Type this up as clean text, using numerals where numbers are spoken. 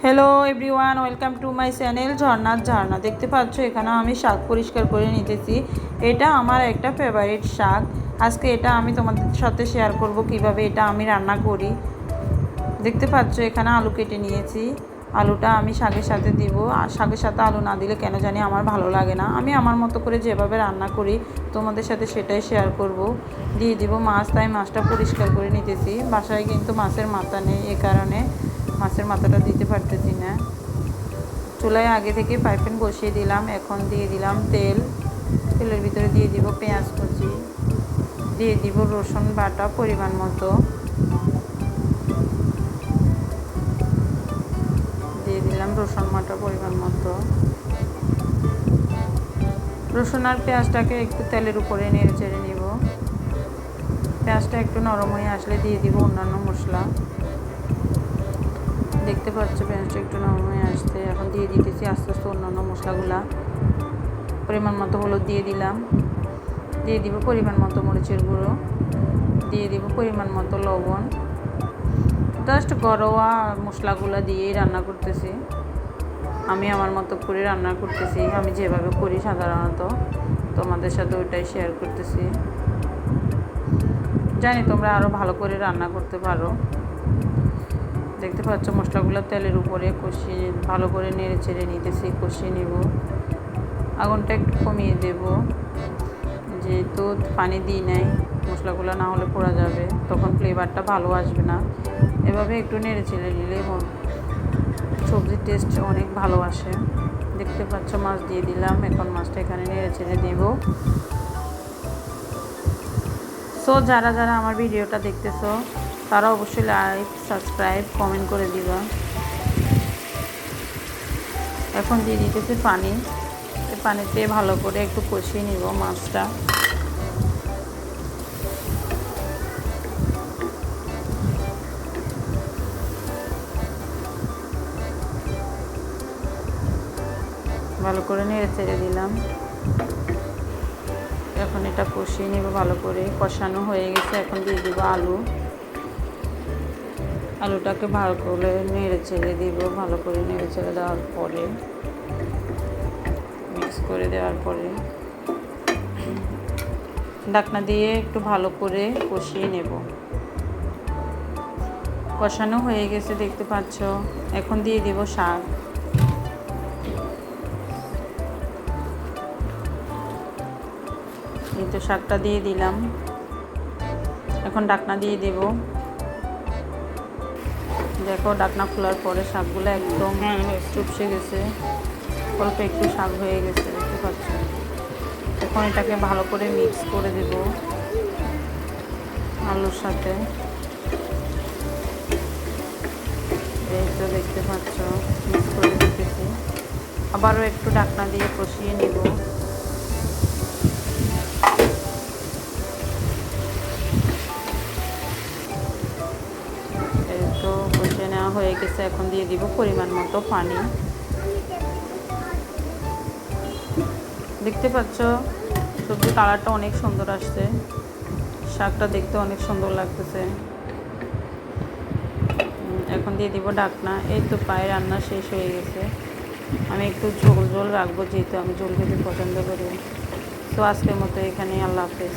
Hello everyone, welcome to my channel ঝর্ণার ঝর্ণা। দেখতে পাচ্ছ এখানে আমি শাক পরিষ্কার করে নিতেছি। এটা আমার একটা ফেভারিট শাক। আজকে এটা আমি তোমাদের সাথে শেয়ার করব কিভাবে এটা আমি রান্না করি। দেখতে পাচ্ছ এখানে আলু কেটে নিয়েছি। আলুটা আমি শাকের সাথে দিব, আর শাকের সাথে আলু না দিলে কেন জানি আমার ভালো লাগে না। আমি আমার মতো করে যেভাবে রান্না করি তোমাদের সাথে সেটাই শেয়ার করব। দিয়ে দিব মাছ, তাই মাছটা পরিষ্কার করে নিতেছি। বাসায় কিন্তু মাছের মাথা নেই, এ কারণে মাছের মাথাটা দিতে পারতেছি না। চুলায় আগে থেকে পাইপেন বসিয়ে দিলাম। এখন দিয়ে দিলাম তেল। তেলের ভিতরে দিয়ে দিব পেঁয়াজ কুচি, দিয়ে দিব রসুন বাটা পরিমাণ মতো, দিয়ে দিলাম রসুন বাটা পরিমাণ মতো। রসুন আর পেঁয়াজটাকে একটু তেলের উপরে নেড়ে চেড়ে নিব। পেঁয়াজটা একটু নরম হয়ে আসলে দিয়ে দিব অন্যান্য মশলা। দেখতে পাচ্ছ পেঁয়াজটা একটু নরম হয়ে আসতে, এখন দিয়ে দিতেছি আস্তে আস্তে অন্যান্য মশলাগুলা। পরিমাণ মতো হলুদ দিয়ে দিলাম, দিয়ে দিব পরিমাণ মতো মরিচের গুঁড়ো, দিয়ে দিব পরিমাণ মতো লবণ। জাস্ট ঘরোয়া মশলাগুলো দিয়েই রান্না করতেছি। আমি আমার মতো করে রান্না করতেছি, আমি যেভাবে করি সাধারণত তোমাদের সাথে ওইটাই শেয়ার করতেছি। জানি তোমরা আরও ভালো করে রান্না করতে পারো। দেখতে পাচ্ছ মশলাগুলো তেলের উপরে কষিয়ে ভালো করে নেড়ে চেড়ে নিতেছি, কষিয়ে নিব। আগুনটা একটু কমিয়ে দেব, যেহেতু পানি দিই নাই, মশলাগুলো না হলে পোড়া যাবে, তখন ফ্লেভারটা ভালো আসবে না। এভাবে একটু নেড়ে চেড়ে নিলে সবজির টেস্ট অনেক ভালো আসে। দেখতে পাচ্ছ মাছ দিয়ে দিলাম। এখন মাছটা এখানে নেড়ে চেড়ে দেব। সো যারা যারা আমার ভিডিওটা দেখতেছো তারা অবশ্যই লাইক, সাবস্ক্রাইব, কমেন্ট করে দিবা। এখন দিয়ে দিতেছি পানি। পানিতে ভালো করে একটু কষিয়ে নিব মাছটা। ভালো করে নেড়ে চেড়ে দিলাম। এখন এটা কষিয়ে নেব ভালো করে। কষানো হয়ে গেছে, এখন দিয়ে দিব আলু। আলুটাকে ভালো করে নেড়ে চেড়ে দিব। ভালো করে নেড়ে চেড়ে দেওয়ার পরে, মিক্স করে দেওয়ার পরে ঢাকনা দিয়ে একটু ভালো করে কষিয়ে নেব। কষানো হয়ে গেছে দেখতে পাচ্ছ। এখন দিয়ে দিব শাক। এই তো শাকটা দিয়ে দিলাম। এখন ঢাকনা দিয়ে দেব। দেখো ঢাকনা খোলার পরে শাকগুলো একদম চুপসে গেছে, অল্প একটু শাক হয়ে গেছে দেখতে পাচ্ছ। এখন এটাকে ভালো করে মিক্স করে দেব আলুর সাথে। এই তো দেখতে পাচ্ছ মিক্স করে দিতেছি। আবারও একটু ঢাকনা দিয়ে কষিয়ে নেব। এই তো কষিয়ে নেওয়া হয়ে গেছে। এখন দিয়ে দিব পরিমাণ মতো পানি। দেখতে পাচ্ছ সবজির কালারটা অনেক সুন্দর আসছে, শাকটা দেখতে অনেক সুন্দর লাগতেছে। এখন দিয়ে দিব ঢাকনা। এই তো প্রায় রান্না শেষ হয়ে গেছে। আমি একটু ঝোল ঝোল রাখবো, যেহেতু আমি ঝোল খেতে পছন্দ করি। তো আজকের মতো এখানে, আল্লাহ হাফেজ।